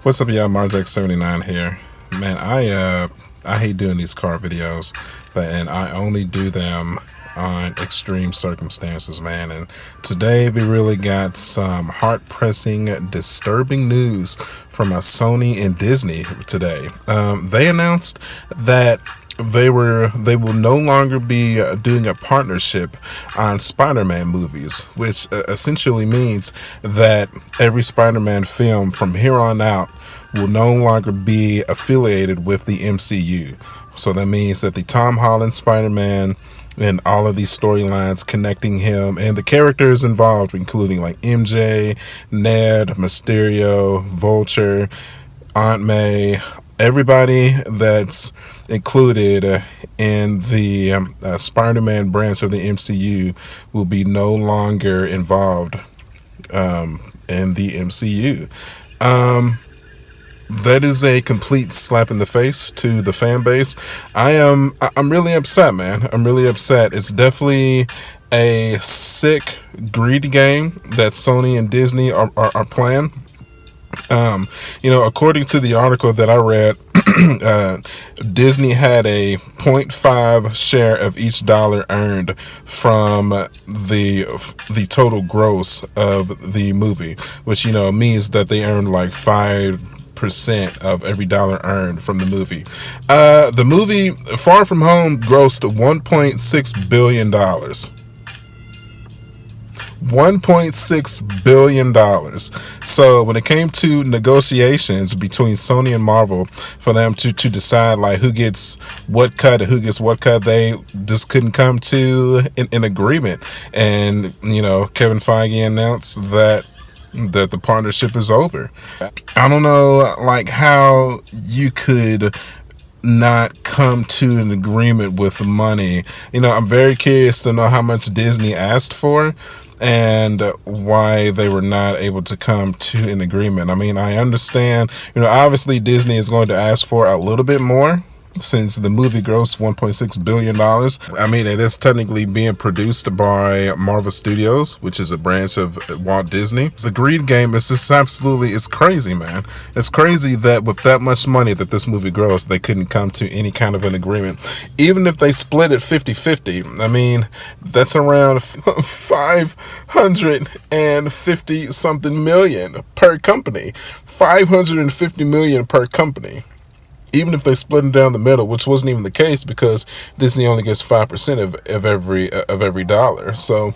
What's up, y'all? Marjack79 here. Man, I hate doing these car videos, and I only do them on extreme circumstances, man. And today we really got some heart-pressing, disturbing news from Sony and Disney today. They announced that they will no longer be doing a partnership on Spider-Man movies, which essentially means that every Spider-Man film from here on out will no longer be affiliated with the MCU. So that means that the Tom Holland Spider-Man and all of these storylines connecting him and the characters involved, including like MJ, Ned, Mysterio, Vulture, Aunt May, everybody that's included in the Spider-Man branch of the MCU will be no longer involved in the MCU. That is a complete slap in the face to the fan base. I'm really upset, man. I'm really upset. It's definitely a sick, greedy game that Sony and Disney are playing. According to the article that I read, Disney had a 0.5 share of each dollar earned from the total gross of the movie, which means that they earned like 5% of every dollar earned from the movie. The movie Far From Home grossed $1.6 billion. $1.6 billion. So when it came to negotiations between Sony and Marvel for them to decide like who gets what cut and who gets what cut, they just couldn't come to an agreement. And Kevin Feige announced that the partnership is over. I don't know like how you could not come to an agreement with money. I'm very curious to know how much Disney asked for and why they were not able to come to an agreement. I mean, I understand, obviously Disney is going to ask for a little bit more since the movie grossed $1.6 billion. I mean, it is technically being produced by Marvel Studios, which is a branch of Walt Disney. The greed game is just it's crazy, man. It's crazy that with that much money that this movie grossed, they couldn't come to any kind of an agreement. Even if they split it 50-50, I mean, that's around 550 something million per company. 550 million per company. Even if they split them down the middle, which wasn't even the case because Disney only gets 5% of every dollar. So,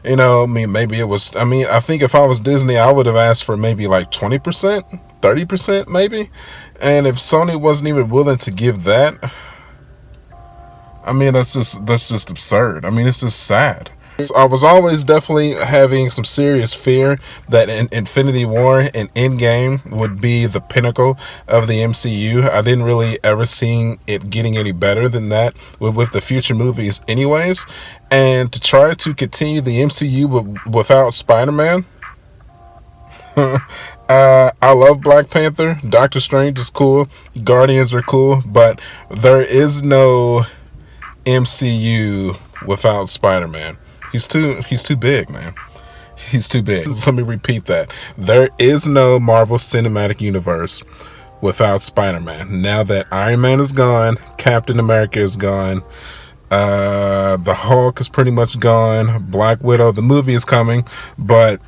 I mean, maybe it was. I mean, I think if I was Disney, I would have asked for maybe like 20%, 30%, maybe. And if Sony wasn't even willing to give that, I mean, that's just absurd. I mean, it's just sad. I was always definitely having some serious fear that Infinity War and Endgame would be the pinnacle of the MCU. I didn't really ever see it getting any better than that with the future movies anyways. And to try to continue the MCU without Spider-Man, I love Black Panther. Doctor Strange is cool. Guardians are cool. But there is no MCU without Spider-Man. He's too big, man. He's too big. Let me repeat that. There is no Marvel Cinematic Universe without Spider-Man. Now that Iron Man is gone, Captain America is gone, the Hulk is pretty much gone, Black Widow, the movie is coming, but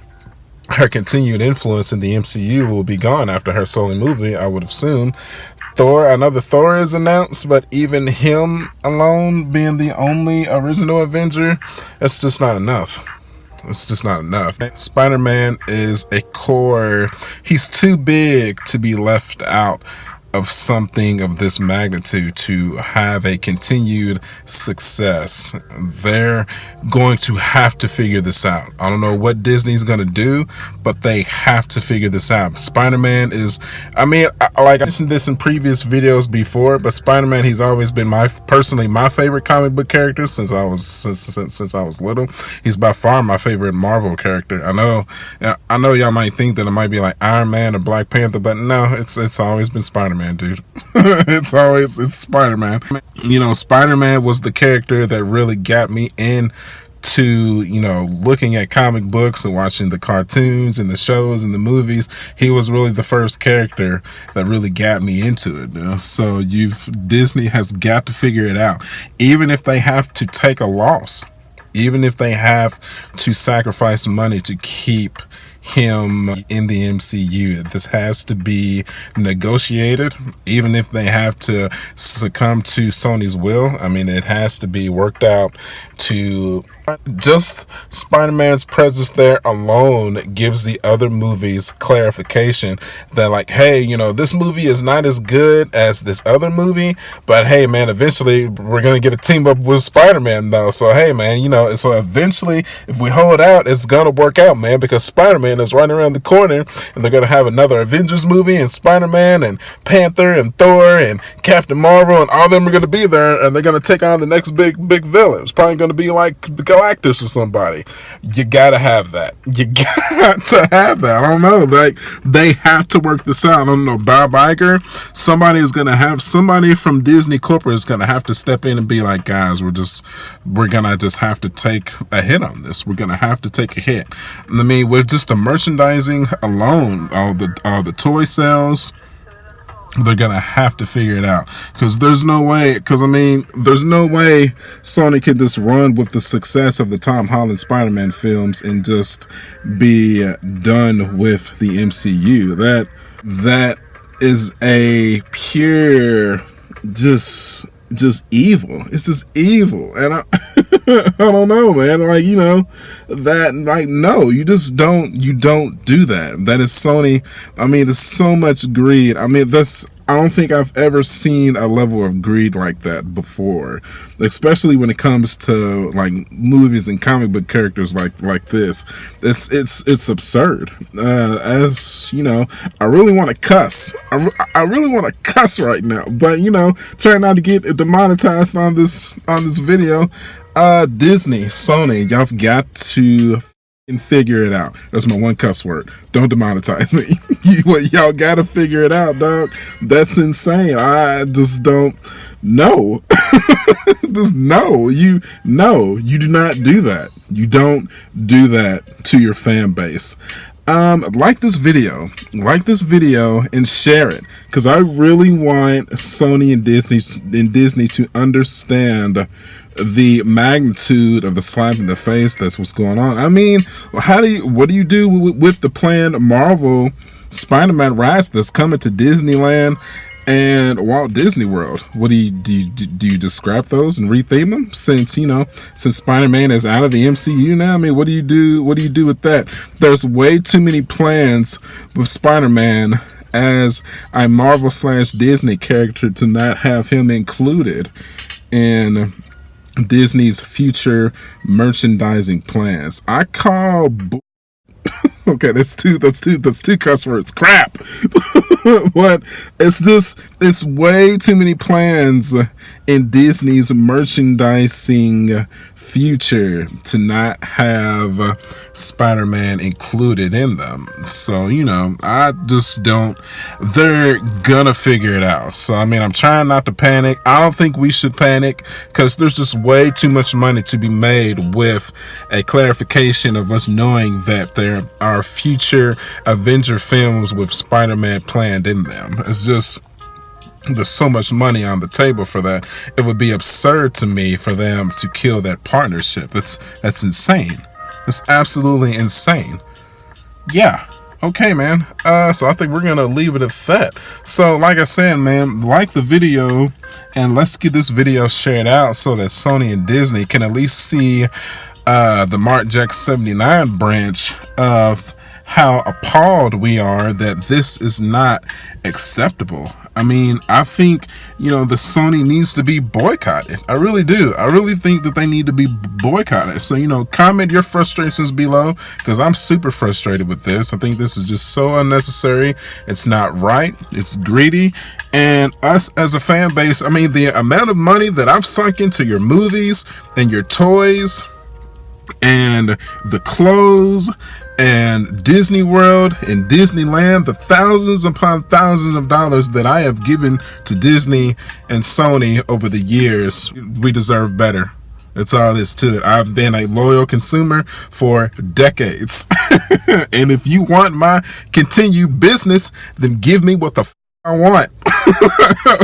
her continued influence in the MCU will be gone after her solo movie, I would assume. Another Thor is announced, but even him alone being the only original Avenger, it's just not enough. It's just not enough. Spider-Man is a core. He's too big to be left out of something of this magnitude to have a continued success. They're going to have to figure this out. I don't know what Disney's going to do, but they have to figure this out. Spider-Man is, I mean, I mentioned this in previous videos before, but Spider-Man, he's always been my favorite comic book character since I was little. He's by far my favorite Marvel character. I know y'all might think that it might be like Iron Man or Black Panther, but no, it's always been Spider-Man, dude. it's Spider-Man. Spider-Man was the character that really got me in to, you know, looking at comic books and watching the cartoons and the shows and the movies, he was really the first character that really got me into it, you know? So Disney has got to figure it out, even if they have to take a loss, even if they have to sacrifice money to keep him in the MCU. This has to be negotiated, even if they have to succumb to Sony's will. I mean, it has to be worked out. To just Spider-Man's presence there alone gives the other movies clarification that, like, hey, you know, this movie is not as good as this other movie, but hey, man, eventually we're gonna get a team up with Spider-Man though. So hey, man, you know, so eventually if we hold out, it's gonna work out, man, because Spider-Man is right around the corner, and they're gonna have another Avengers movie, and Spider-Man and Panther and Thor and Captain Marvel and all of them are gonna be there, and they're gonna take on the next big villain. It's probably gonna be like Galactus or somebody. You gotta have that. You got to have that. I don't know. Like, they have to work this out. I don't know. Bob Iger, somebody from Disney Corporate is gonna have to step in and be like, guys, we're gonna just have to take a hit on this. We're gonna have to take a hit. I mean, with just the merchandising alone, all the toy sales, they're gonna have to figure it out, because there's no way Sony can just run with the success of the Tom Holland Spider-Man films and just be done with the MCU. That is a pure just evil. It's just evil, and I don't know, man. Like, you know, that, like, no, you don't do that. That is Sony. I mean, there's so much greed. I mean, I don't think I've ever seen a level of greed like that before, especially when it comes to like movies and comic book characters like this. It's absurd. As you know, I really want to cuss. I really want to cuss right now, but you know, try not to get demonetized on this video. Disney, Sony, y'all got to figure it out. That's my one cuss word. Don't demonetize me. Y'all gotta figure it out, dog. That's insane. I just don't know. Just no. You do not do that. You don't do that to your fan base. Like this video and share it, because I really want Sony and Disney to understand the magnitude of the slap in the face. That's what's going on. I mean, what do you do with the planned Marvel Spider-Man ride that's coming to Disneyland and Walt Disney World? What do you just scrap those and retheme them, since Spider-Man is out of the MCU now? I mean, what do you do with that? There's way too many plans with Spider-Man as a Marvel / Disney character to not have him included in Disney's future merchandising plans. I call okay, that's two cuss words. Crap. But it's way too many plans in Disney's merchandising future to not have Spider-Man included in them. So, you know, I just don't. They're gonna figure it out. So, I mean, I'm trying not to panic. I don't think we should panic, because there's just way too much money to be made with a clarification of us knowing that there are future Avenger films with Spider-Man planned in them. It's just, there's so much money on the table for that. It would be absurd to me for them to kill that partnership. That's insane. It's absolutely insane. Yeah. Okay, man. So I think we're gonna leave it at that. So, like I said, man, like the video and let's get this video shared out so that Sony and Disney can at least see the Mark Jack 79 branch of how appalled we are that this is not acceptable. I mean, I think, you know, the Sony needs to be boycotted. I really do. I really think that they need to be boycotted. So, you know, comment your frustrations below, because I'm super frustrated with this. I think this is just so unnecessary. It's not right. It's greedy. And us as a fan base, I mean, the amount of money that I've sunk into your movies and your toys and the clothes and Disney World and Disneyland, the thousands upon thousands of dollars that I have given to Disney and Sony over the years, we deserve better. That's all there is to it. I've been a loyal consumer for decades. And if you want my continued business, then give me what the I want.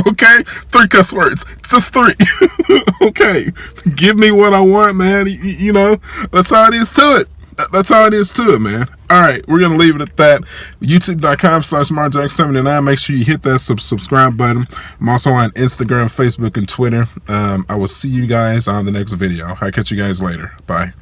Okay? 3 cuss words. Just 3. Okay? Give me what I want, man. You know, that's all it is to it. That's all it is to it, man. All right, we're going to leave it at that. YouTube.com/MarkJack79. Make sure you hit that subscribe button. I'm also on Instagram, Facebook, and Twitter. I will see you guys on the next video. I'll catch you guys later. Bye.